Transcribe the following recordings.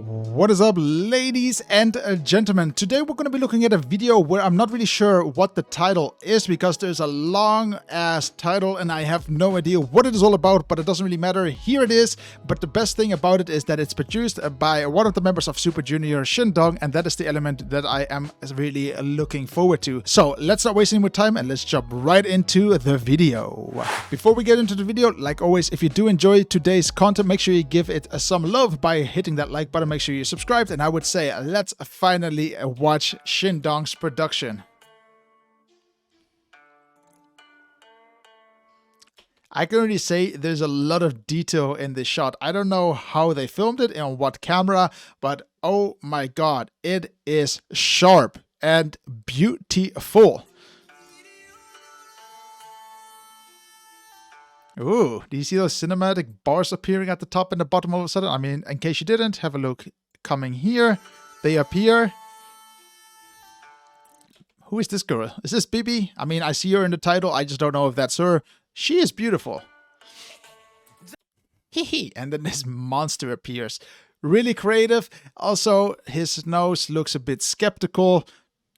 What is up, ladies and gentlemen? Today we're going to be looking at a video where I'm not really sure what the title is because there's a long ass title and I have no idea what it is all about, but it doesn't really matter. Here it is. But the best thing about it is that it's produced by one of the members of Super Junior, Shindong, and that is the element that I am really looking forward to. So let's not waste any more time and let's jump right into the video. Before we get into the video, like always, if you do enjoy today's content, make sure you give it some love by hitting that like button. Make sure you're subscribed, and I would say let's finally watch Shindong's production. I can already say there's a lot of detail in this shot. I don't know how they filmed it and on what camera, but oh my god, it is sharp and beautiful. Ooh, do you see those cinematic bars appearing at the top and the bottom all of a sudden? I mean, in case you didn't, have a look. Coming here, they appear. Who is this girl? Is this BIBI? I mean, I see her in the title. I just don't know if that's her. She is beautiful. Hehe. And then this monster appears. Really creative. Also, his nose looks a bit skeptical.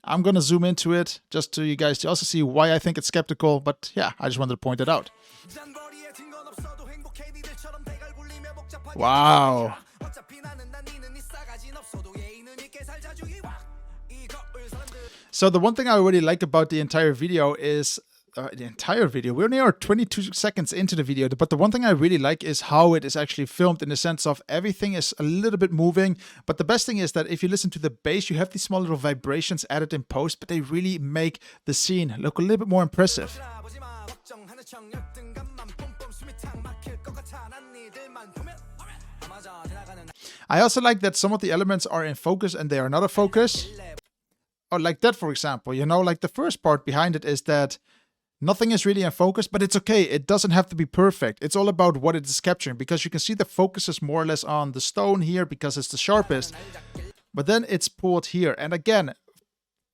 I'm going to zoom into it just to you guys to also see why I think it's skeptical. But yeah, I just wanted to point it out. Wow. So the one thing I really like about the entire video is we only are 22 seconds into the video, but the one thing I really like is how it is actually filmed, in the sense of everything is a little bit moving. But the best thing is that if you listen to the bass, you have these small little vibrations added in post, but they really make the scene look a little bit more impressive. I also like that some of the elements are in focus and they are not a focus. Oh, like that, for example. You know, like the first part behind it is that nothing is really in focus, but it's okay. It doesn't have to be perfect. It's all about what it is capturing, because you can see the focus is more or less on the stone here because it's the sharpest. But then it's pulled here. And again,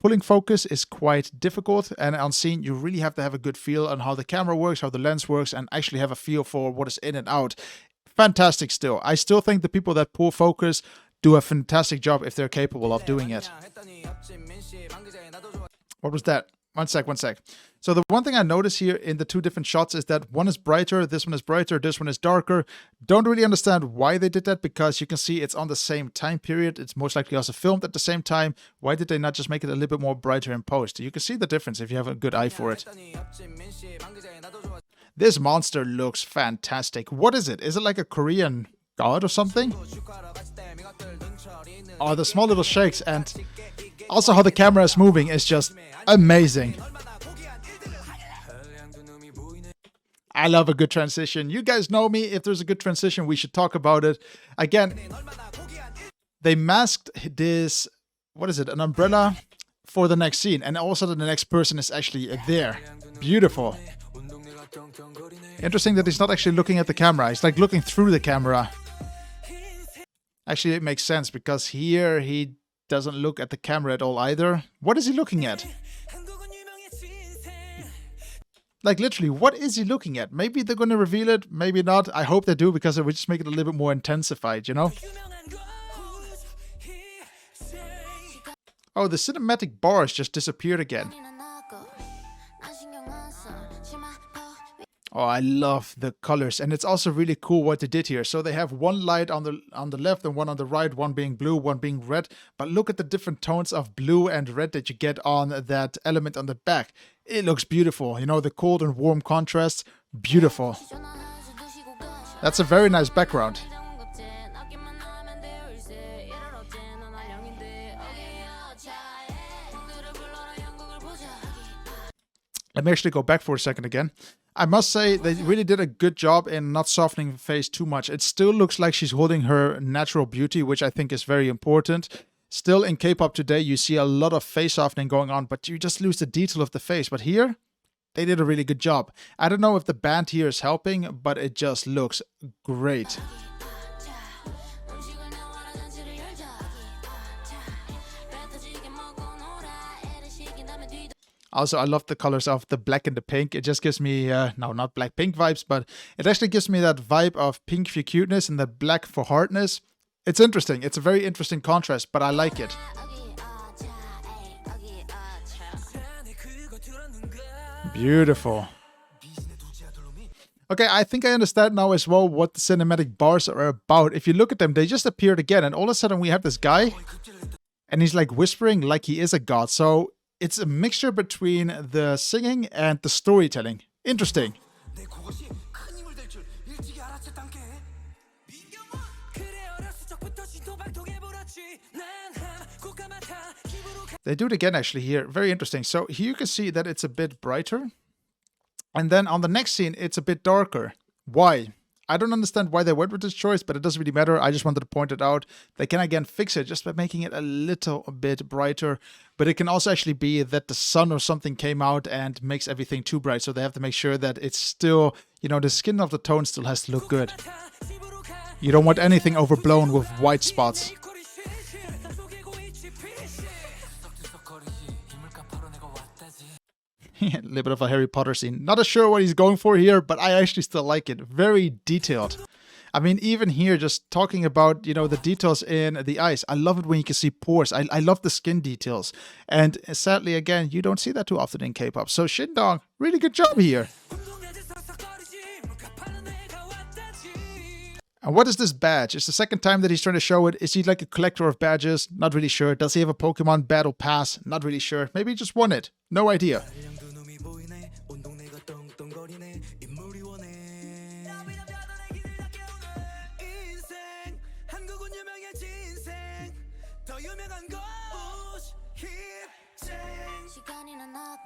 pulling focus is quite difficult. And on scene, you really have to have a good feel on how the camera works, how the lens works, and actually have a feel for what is in and out. Fantastic still. I still think the people that pull focus do a fantastic job if they're capable of doing it. What was that? One sec. So the one thing I notice here in the two different shots is that one is brighter, this one is brighter, this one is darker. Don't really understand why they did that, because you can see it's on the same time period. It's most likely also filmed at the same time. Why did they not just make it a little bit more brighter in post? You can see the difference if you have a good eye for it. This monster looks fantastic. What is it? Is it like a Korean god or something? Oh, the small little shakes, and also how the camera is moving is just amazing. I love a good transition. You guys know me. If there's a good transition, we should talk about it. Again, they masked this, what is it, an umbrella for the next scene. And also the next person is actually there. Beautiful. Interesting that he's not actually looking at the camera. He's like looking through the camera. Actually, it makes sense because here he doesn't look at the camera at all either. What is he looking at? Like literally, what is he looking at? Maybe they're going to reveal it, maybe not. I hope they do, because it would just make it a little bit more intensified, you know? Oh, the cinematic bars just disappeared again. Oh, I love the colors, and it's also really cool what they did here. So they have one light on the left and one on the right, one being blue, one being red. But look at the different tones of blue and red that you get on that element on the back. It looks beautiful. You know, the cold and warm contrasts, beautiful. That's a very nice background. Let me actually go back for a second again. I must say they really did a good job in not softening the face too much. It still looks like she's holding her natural beauty, which I think is very important. Still, in K-pop today, you see a lot of face softening going on, but you just lose the detail of the face. But here, they did a really good job. I don't know if the band here is helping, but it just looks great. Also, I love the colors of the black and the pink. It just gives me, no, not black pink vibes, but it actually gives me that vibe of pink for cuteness and the black for hardness. It's interesting. It's a very interesting contrast, but I like it. Beautiful. Okay, I think I understand now as well what the cinematic bars are about. If you look at them, they just appeared again, and all of a sudden we have this guy, and he's like whispering like he is a god. So it's a mixture between the singing and the storytelling. Interesting. They do it again actually here. Very interesting. So here you can see that it's a bit brighter. And then on the next scene, it's a bit darker. Why? I don't understand why they went with this choice, but it doesn't really matter. I just wanted to point it out. They can again fix it just by making it a little bit brighter. But it can also actually be that the sun or something came out and makes everything too bright. So they have to make sure that it's still, you know, the skin of the tone still has to look good. You don't want anything overblown with white spots. A little bit of a Harry Potter scene. Not sure what he's going for here, but I actually still like it. Very detailed. I mean, even here, just talking about, you know, the details in the eyes. I love it when you can see pores. I love the skin details. And sadly, again, you don't see that too often in K-pop. So Shindong, really good job here. And what is this badge? It's the second time that he's trying to show it. Is he like a collector of badges? Not really sure. Does he have a Pokemon Battle Pass? Not really sure. Maybe he just won it. No idea.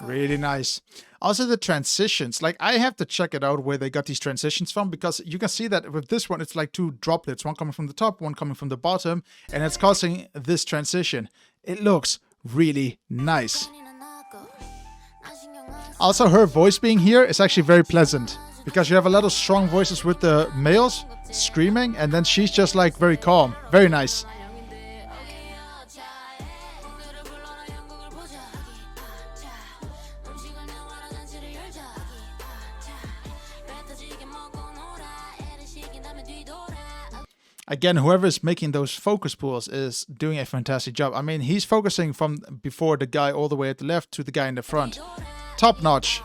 Really nice. Also the transitions, like I have to check it out where they got these transitions from, because you can see that with this one it's like two droplets, one coming from the top, one coming from the bottom, and it's causing this transition. It looks really nice. Also her voice being here is actually very pleasant, because you have a lot of strong voices with the males screaming, and then she's just like very calm. Very nice. Again, whoever is making those focus pools is doing a fantastic job. I mean, he's focusing from before the guy all the way at the left to the guy in the front. Top notch.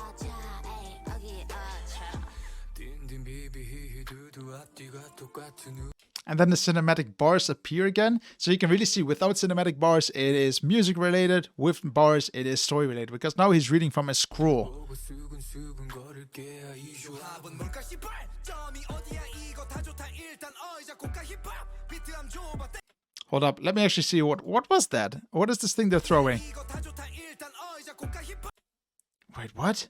And then the cinematic bars appear again. So you can really see without cinematic bars, it is music related. With bars, it is story related. Because now he's reading from a scroll. Hold up, let me actually see what was that? What is this thing they're throwing? Wait, what?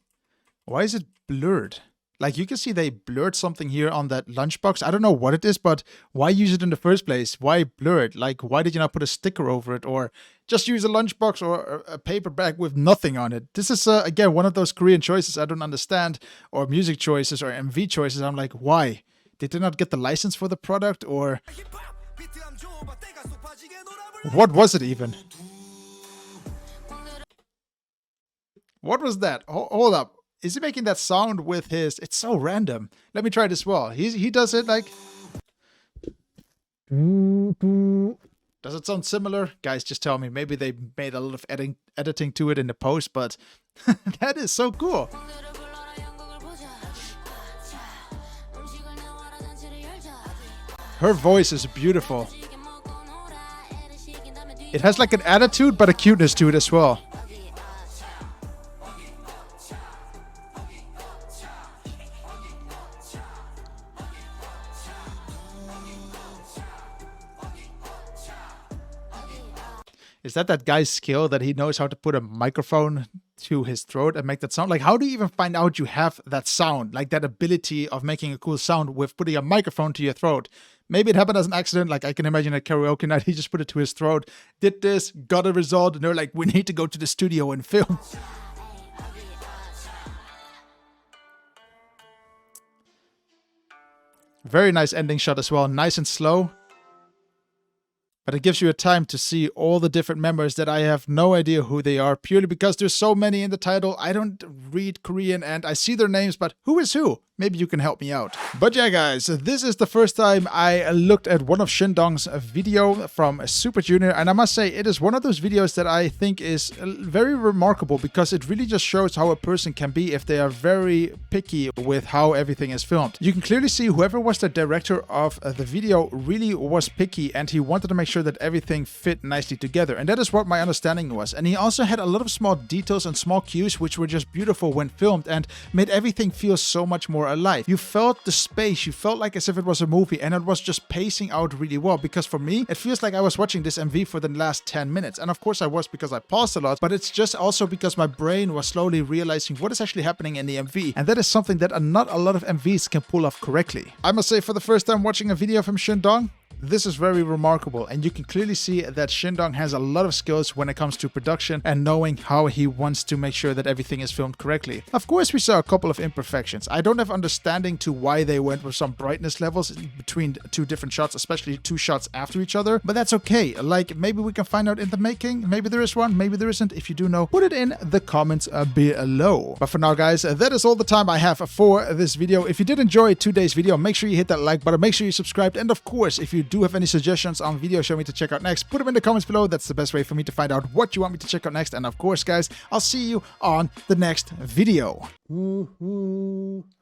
Why is it blurred? Like you can see they blurred something here on that lunchbox. I don't know what it is, but why use it in the first place? Why blur it? Like why did you not put a sticker over it, or just use a lunchbox or a paper bag with nothing on it? This is again one of those Korean choices I don't understand, or music choices or MV choices. I'm like, why? Did they not get the license for the product, or what was it even? What was that? Hold up. Is he making that sound with his... It's so random. Let me try this well. He does it like... Does it sound similar? Guys, just tell me. Maybe they made a lot of editing to it in the post, but that is so cool. Her voice is beautiful. It has like an attitude, but a cuteness to it as well. Is that guy's skill that he knows how to put a microphone to his throat and make that sound? Like, how do you even find out you have that sound? Like that ability of making a cool sound with putting a microphone to your throat. Maybe it happened as an accident. Like I can imagine a karaoke night, he just put it to his throat, did this, got a result, and they're like, we need to go to the studio and film. Very nice ending shot as well. Nice and slow. But it gives you a time to see all the different members that I have no idea who they are, purely because there's so many in the title. I don't read Korean and I see their names, but who is who? Maybe you can help me out. But yeah, guys, this is the first time I looked at one of Shindong's video from Super Junior, and I must say it is one of those videos that I think is very remarkable because it really just shows how a person can be if they are very picky with how everything is filmed. You can clearly see whoever was the director of the video really was picky, and he wanted to make sure that everything fit nicely together, and that is what my understanding was. And he also had a lot of small details and small cues which were just beautiful when filmed and made everything feel so much more alive. You felt the space, you felt like as if it was a movie, and it was just pacing out really well, because for me it feels like I was watching this MV for the last 10 minutes, and of course I was because I paused a lot, but it's just also because my brain was slowly realizing what is actually happening in the MV, and that is something that not a lot of MVs can pull off correctly. I must say, for the first time watching a video from Shindong, this is very remarkable, and you can clearly see that Shindong has a lot of skills when it comes to production and knowing how he wants to make sure that everything is filmed correctly. Of course, we saw a couple of imperfections. I don't have understanding to why they went with some brightness levels between two different shots, especially two shots after each other, but that's okay. Like, maybe we can find out in the making. Maybe there is one, maybe there isn't. If you do know, put it in the comments below. But for now, guys, that is all the time I have for this video. If you did enjoy today's video, make sure you hit that like button, make sure you subscribed, and of course, if you do have any suggestions on videos show me to check out next, put them in the comments below. That's the best way for me to find out what you want me to check out next. And of course, guys, I'll see you on the next video.